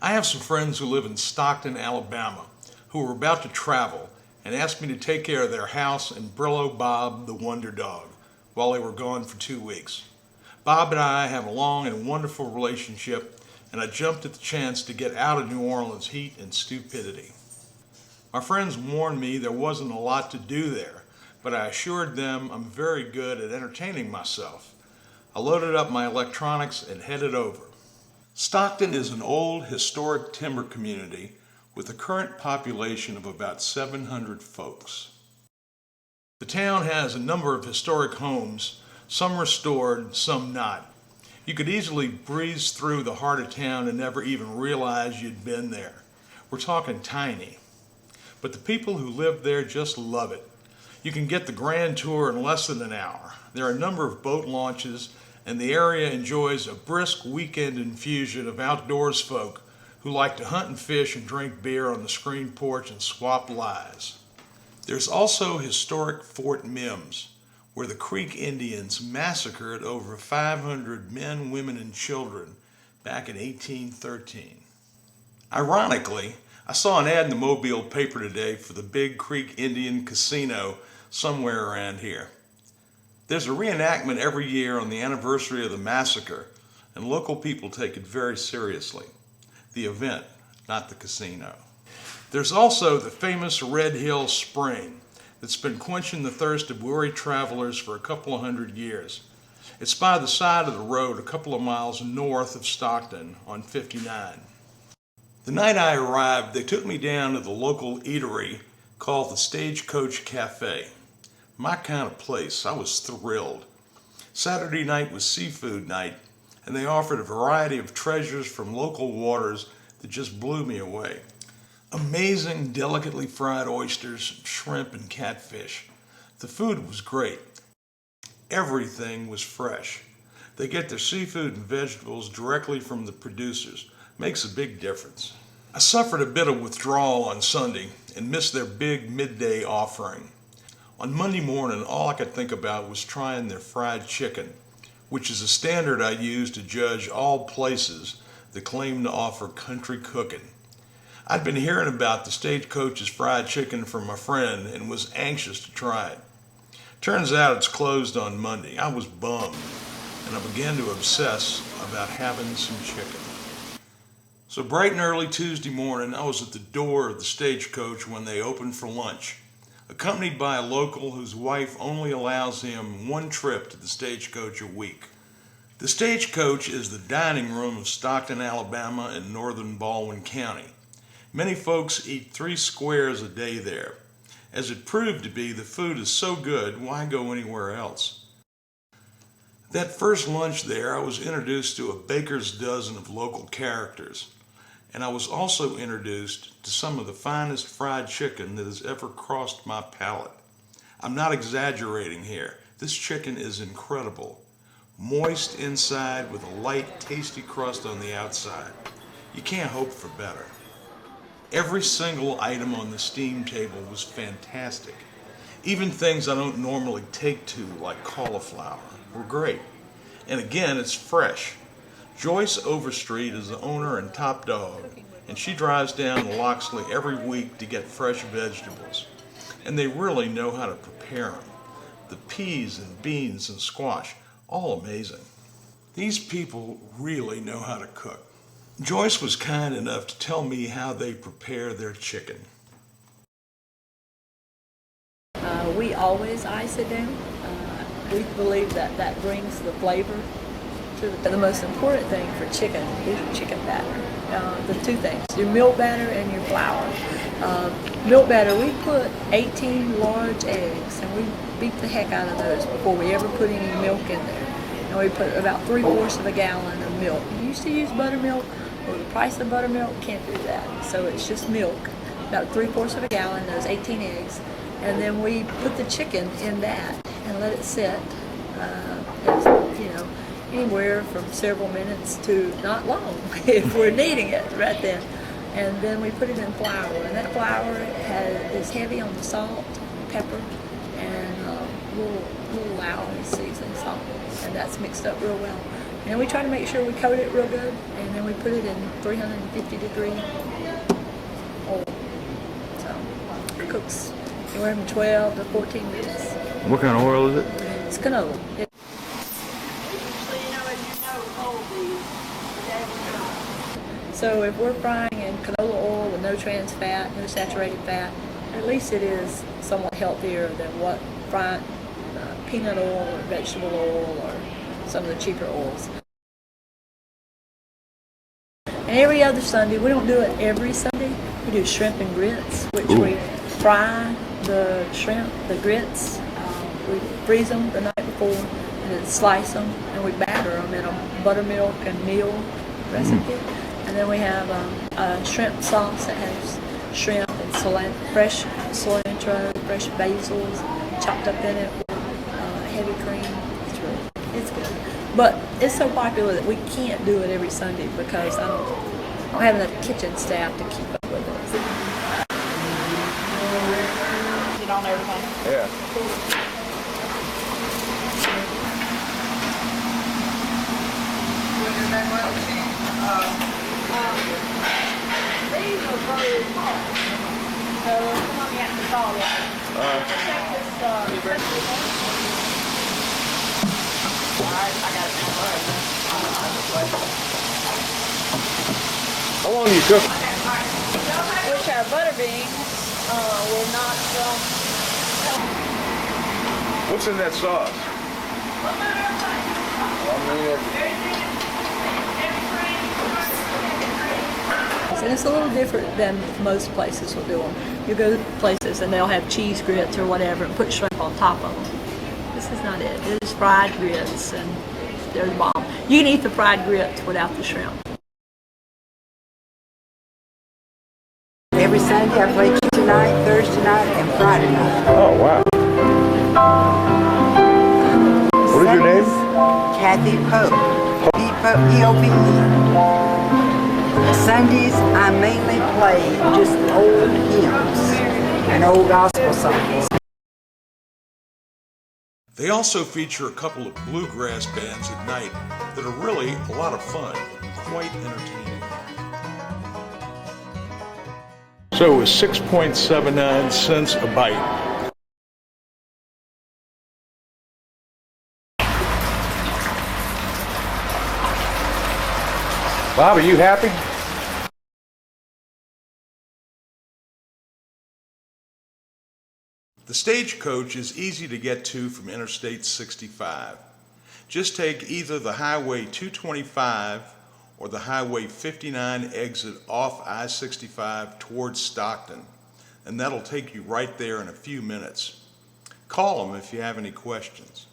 I have some friends who live in Stockton, Alabama, who were about to travel and asked me to take care of their house and Brillo Bob the Wonder Dog while they were gone for 2 weeks. Bob and I have a long and wonderful relationship, and I jumped at the chance to get out of New Orleans' heat and stupidity. My friends warned me there wasn't a lot to do there, but I assured them I'm very good at entertaining myself. I loaded up my electronics and headed over. Stockton is an old historic timber community with a current population of about 700 folks. The town has a number of historic homes, some restored, some not. You could easily breeze through the heart of town and never even realize you'd been there. We're talking tiny. But the people who live there just love it. You can get the grand tour in less than an hour. There are a number of boat launches, and the area enjoys a brisk weekend infusion of outdoors folk who like to hunt and fish and drink beer on the screen porch and swap lies. There's also historic Fort Mims, where the Creek Indians massacred over 500 men, women, and children back in 1813. Ironically, I saw an ad in the Mobile paper today for the Big Creek Indian Casino somewhere around here. There's a reenactment every year on the anniversary of the massacre, and local people take it very seriously. The event, not the casino. There's also the famous Red Hill Spring that's been quenching the thirst of weary travelers for a couple of hundred years. It's by the side of the road a couple of miles north of Stockton on 59. The night I arrived, they took me down to the local eatery called the Stagecoach Cafe. My kind of place. I was thrilled. Saturday night was seafood night, and they offered a variety of treasures from local waters that just blew me away. Amazing, delicately fried oysters, shrimp, and catfish. The food was great. Everything was fresh. They get their seafood and vegetables directly from the producers. Makes a big difference. I suffered a bit of withdrawal on Sunday and missed their big midday offering. On Monday morning, all I could think about was trying their fried chicken, which is a standard I use to judge all places that claim to offer country cooking. I'd been hearing about the Stagecoach's fried chicken from a friend and was anxious to try it. Turns out it's closed on Monday. I was bummed, and I began to obsess about having some chicken. So bright and early Tuesday morning, I was at the door of the Stagecoach when they opened for lunch, accompanied by a local whose wife only allows him one trip to the Stagecoach a week. The Stagecoach is the dining room of Stockton, Alabama in northern Baldwin County. Many folks eat 3 squares a day there. As it proved to be, the food is so good, why go anywhere else? That first lunch there, I was introduced to a baker's dozen of local characters. And I was also introduced to some of the finest fried chicken that has ever crossed my palate. I'm not exaggerating here. This chicken is incredible. Moist inside with a light, tasty crust on the outside. You can't hope for better. Every single item on the steam table was fantastic. Even things I don't normally take to, like cauliflower, were great. And again, it's fresh. Joyce Overstreet is the owner and top dog, and she drives down to Loxley every week to get fresh vegetables. And they really know how to prepare them. The peas and beans and squash, all amazing. These people really know how to cook. Joyce was kind enough to tell me how they prepare their chicken. We always ice it down. We believe that brings the flavor to the most important thing for chicken is your chicken batter. The 2 things, your milk batter and your flour. Milk batter, we put 18 large eggs, and we beat the heck out of those before we ever put any milk in there. And we put about 3/4 of a gallon of milk. You used to use buttermilk. Well, the price of buttermilk, can't do that. So it's just milk, about 3/4 of a gallon, those 18 eggs. And then we put the chicken in that and let it sit, anywhere from several minutes to not long if we're needing it right then. And then we put it in flour, and that flour is heavy on the salt, pepper, and little Lowry seasoning salt, and that's mixed up real well. And we try to make sure we coat it real good, and then we put it in 350-degree oil. So it cooks anywhere from 12 to 14 minutes. What kind of oil is it? It's canola. So if we're frying in canola oil with no trans fat, no saturated fat, at least it is somewhat healthier than what frying peanut oil or vegetable oil or some of the cheaper oils. And every other Sunday, we don't do it every Sunday, we do shrimp and grits, which we fry the shrimp, the grits, we freeze them the night before, and then slice them, and we batter them in a buttermilk and meal recipe. And then we have a shrimp sauce that has shrimp and fresh cilantro, fresh basils chopped up in it with heavy cream. It's good. But it's so popular that we can't do it every Sunday because I don't have enough kitchen staff to keep up with it. Get on everything? Yeah. These are very small. So come on, you have to follow it. Check this. Alright, I got it. How long do you cook? Which our butter beans will not. What's in that sauce? And it's a little different than most places will do them. You go to places and they'll have cheese grits or whatever and put shrimp on top of them. This is not it. It is fried grits and they're the bomb. You can eat the fried grits without the shrimp. Every Sunday I play Tuesday night, Thursday night, and Friday night. Oh, wow. What is your name? Kathy Pope. P-O-P-E. Sundays I mainly play just old hymns and old gospel songs. They also feature a couple of bluegrass bands at night that are really a lot of fun and quite entertaining. So it was 6.79 cents a bite. Bob, are you happy? The Stagecoach is easy to get to from Interstate 65. Just take either the Highway 225 or the Highway 59 exit off I-65 towards Stockton, and that'll take you right there in a few minutes. Call them if you have any questions.